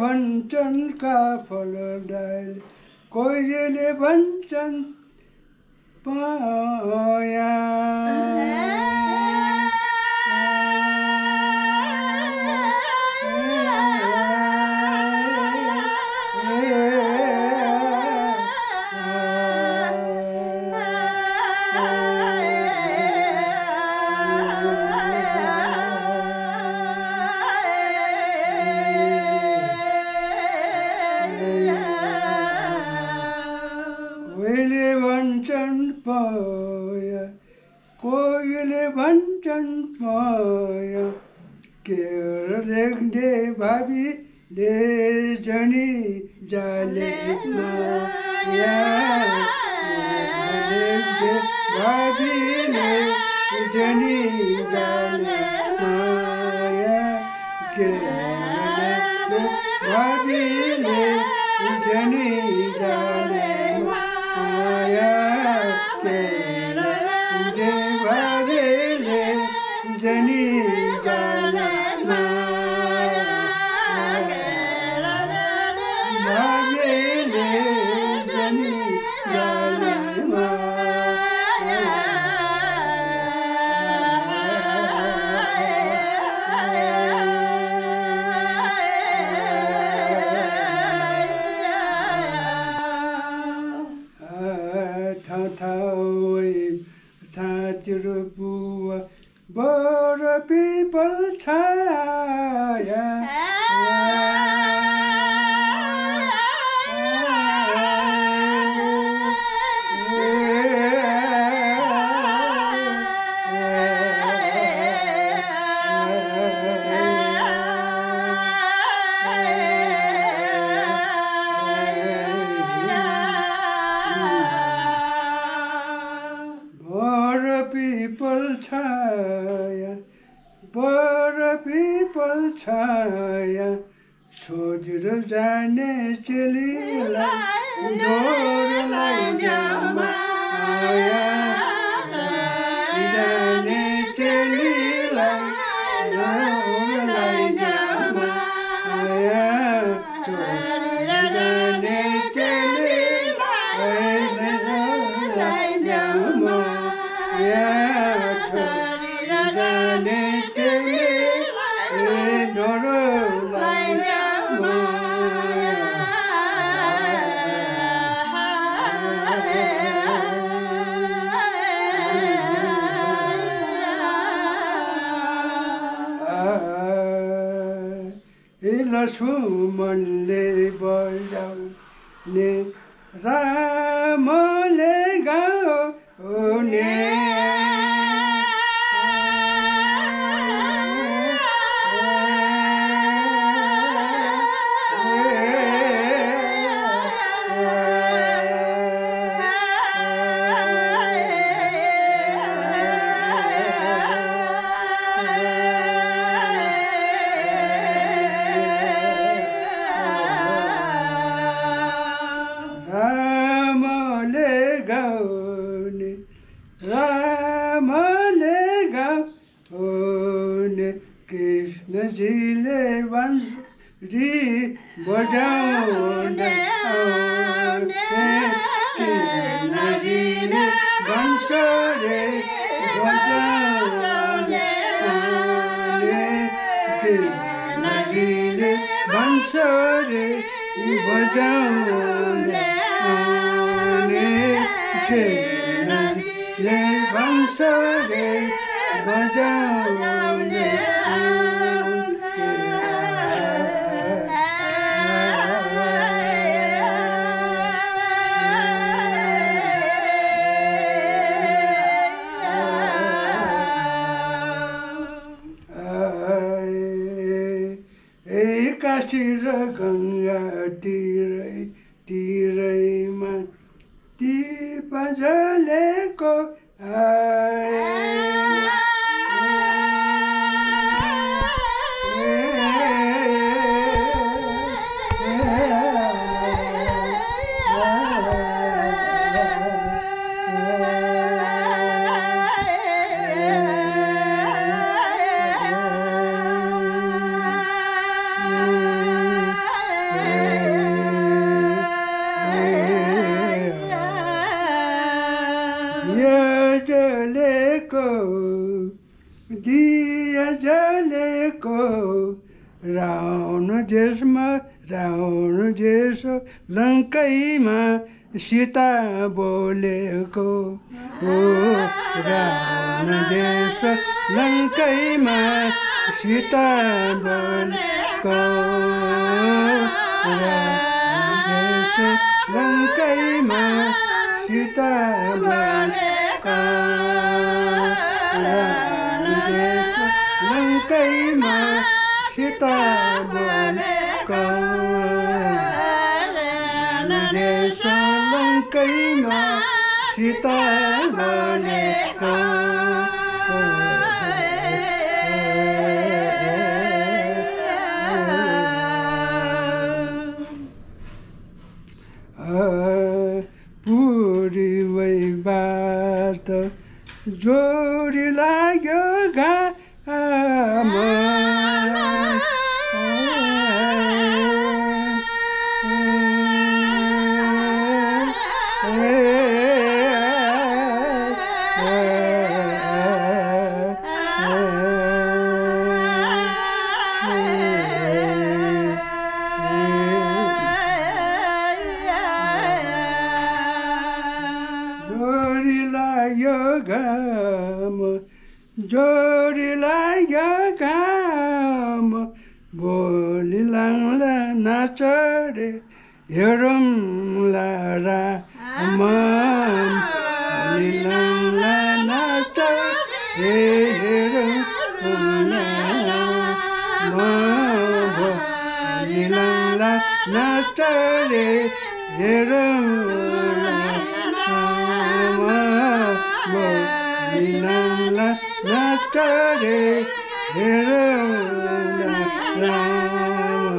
भन्छन् काफल डाइल कोहीले भन्छन् पाया कोहीले भन्छन् पाया केरले भावीले जनी जाले माया भावीले जनी जाले माया केरले भावीले जनी जाले माया केरले भावीले जनी जाले माया भावीले जनी जाले माया बुवा बर पिपल छाया बर पिपल छाया छोडेर जाने चेलीलाई डोरलाई जमाया जाने चेलीलाई डोरलाई जमाया छोडेर जाने चेलीलाई डोरलाई जमाया छोडेर जाने लक्ष्मणले बजाउने रामले गाउने रामले गाउने कृष्णजीले बंसी बजाउने कृष्णजीले बंसरे बजाउने कृष्णजीले बंसरे बजाउने ले बंसरे बजाउने काशी र गंगा तिरैमा ती पजलेको रावण देशमा रावण देश लङ्कैमा सीता बोलेको हो रावण देश लङ्कैमा सीता बोलेको रावण देश लङ्कैमा सीता बोलेको रावण देश लङ्कैमा सीता बोलेको देश लङ्कैमा सीता बोलेको पुरी वैवार्त जोडी लाग्यो घाम जोडीलाई यो घाम भोलि लाङ्ला नाच रे हेरौँला राम भोलि लाङ्ला नाच रे हेरौँला भोलि लाङ्ला नाच रे हेरौँला लाङ्ला नाच रे हेरौँला राम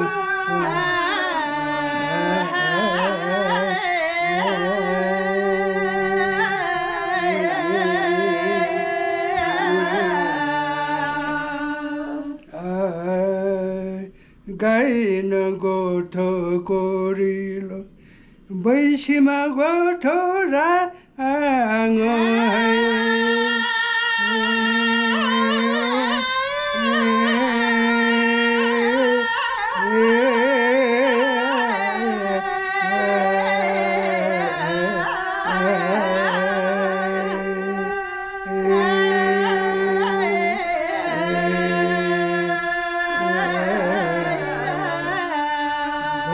गाइन गोठो कोरिलो बैसीमा गोठो राङ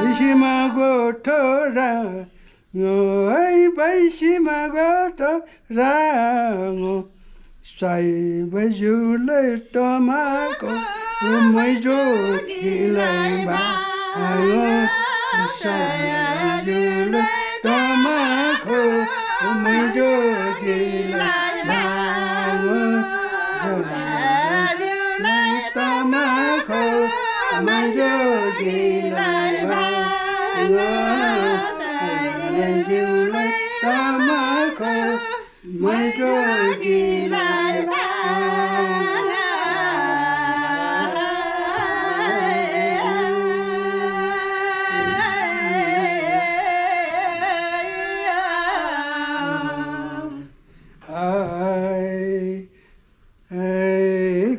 बैसीमा गोठो बैसीमा गोठो राङ साई बजुले टमाको मैजोडीलाई भाङो साई बजुले टमाको मैजोडीलाई भाङो टमाको मैजोडीलाई भाङो जिउलाई टमाको मैजोडीलाई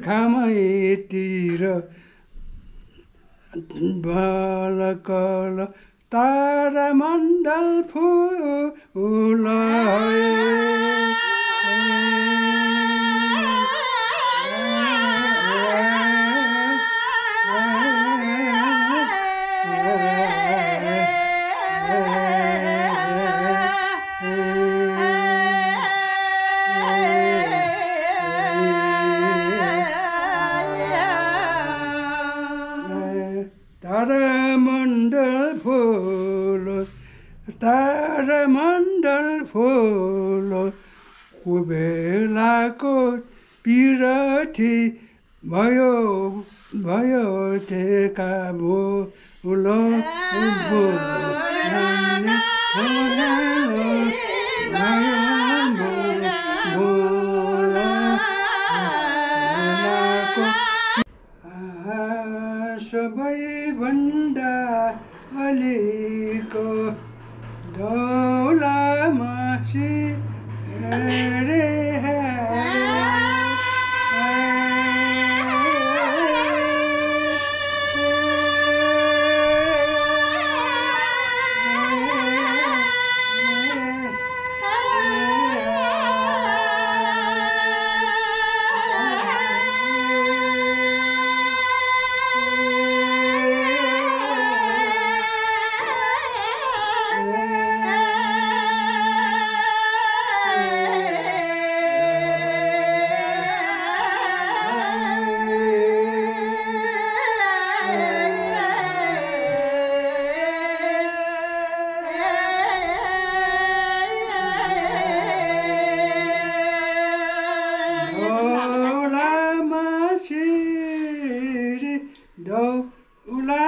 घामैतिर बालकल तारामण्डल फुल तारामण्डल फुल कुबेलाको पिरठी भयो भयो टेका भुल सबैभन्दा अलिको धौलामासी रे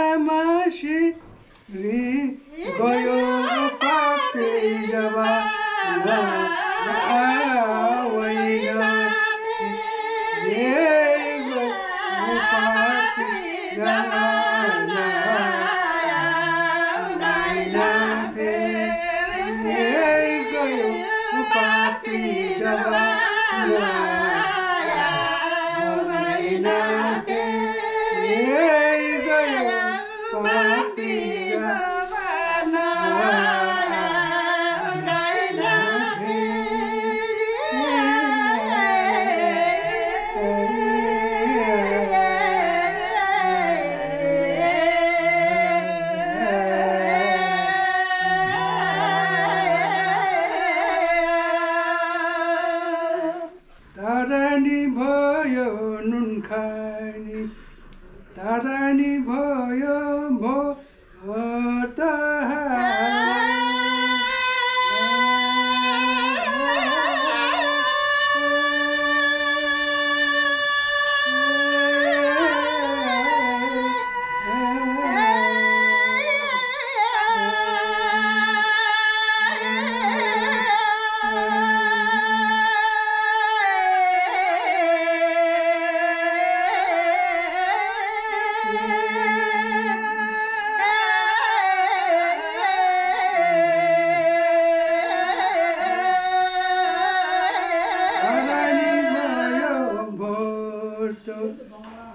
आमासी गयो पापी जमाना होइन पापी जमाना गयो पापी जमाना तारानी भयो नुन खानी तारानी भयो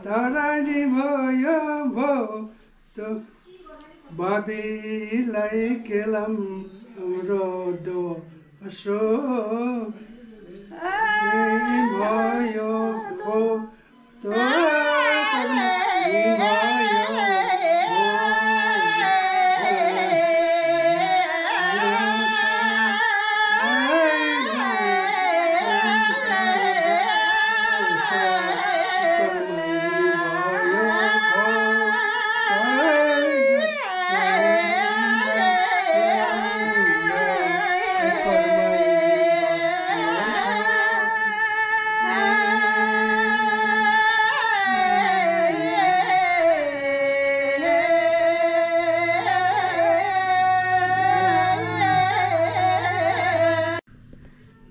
तारानी भयो भोतो बाबीलाई केलम रोदो सो भयो भोतो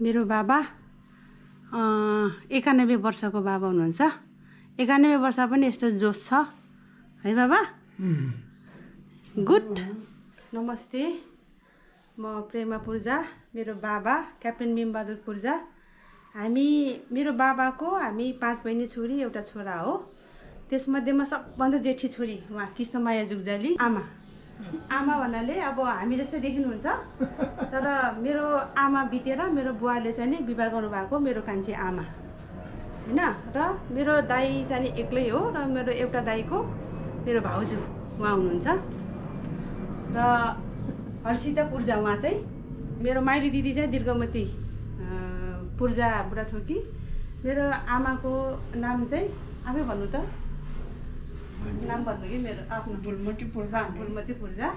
मेरो बाबा 91 वर्षको बाबा हुनुहुन्छ। 91 वर्ष पनि यस्तो जोस छ है बाबा। गुड। नमस्ते, म प्रेमा पूर्जा, मेरो बाबा क्याप्टेन भीमबहादुर पूर्जा। मेरो बाबाको हामी 5 बहिनी छोरी एउटा छोरा हो। त्यसमध्येमा सबभन्दा जेठी छोरी उहाँ कृष्णमाया जुगजाली आमा भन्नाले अब हामी जस्तै देखिनुहुन्छ, तर मेरो आमा बितेर मेरो बुवाले चाहिँ नि विवाह गर्नुभएको मेरो कान्छी आमा होइन। र मेरो दाइ चाहिँ एक्लै हो र मेरो एउटा दाइको मेरो भाउजू उहाँ हुनुहुन्छ र हर्षिता पूर्जा उहाँ चाहिँ। मेरो माइली दिदी चाहिँ दीर्घमती पूर्जा बुढाथोकी। मेरो आमाको नाम चाहिँ आफै भन्नु त, नाम भन्नु कि मेरो आफ्नो फुलमती पूर्जा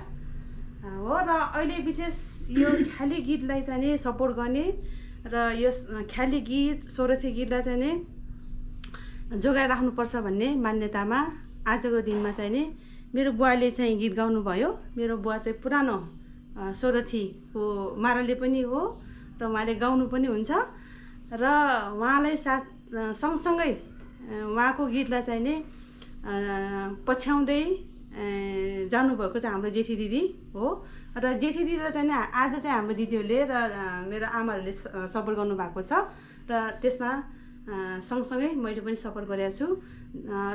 हो। र अहिले विशेष यो ख्याली गीतलाई चाहिँ नि सपोर्ट गर्ने र यो ख्याली गीत सोरठे गीतलाई चाहिँ नि जोगाइराख्नुपर्छ भन्ने मान्यतामा आजको दिनमा चाहिँ नि मेरो बुवाले चाहिँ गीत गाउनुभयो। मेरो बुवा चाहिँ पुरानो सोरठीको माराले पनि हो र उहाँले गाउनु पनि हुन्छ र उहाँलाई सँगसँगै उहाँको गीतलाई चाहिँ नि पछ्याउँदै जानुभएको चाहिँ हाम्रो जेठी दिदी हो। र जेठी दिदीलाई चाहिँ आज चाहिँ हाम्रो दिदीहरूले र मेरो आमाहरूले सपोर्ट गर्नुभएको छ र त्यसमा सँगसँगै मैले पनि सपोर्ट गरेको छु।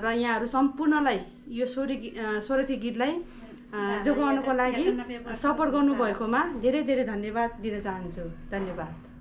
र यहाँहरू सम्पूर्णलाई यो सोरठी गीतलाई जोगाउनको लागि सपोर्ट गर्नुभएकोमा धेरै धेरै धन्यवाद दिन चाहन्छु। धन्यवाद।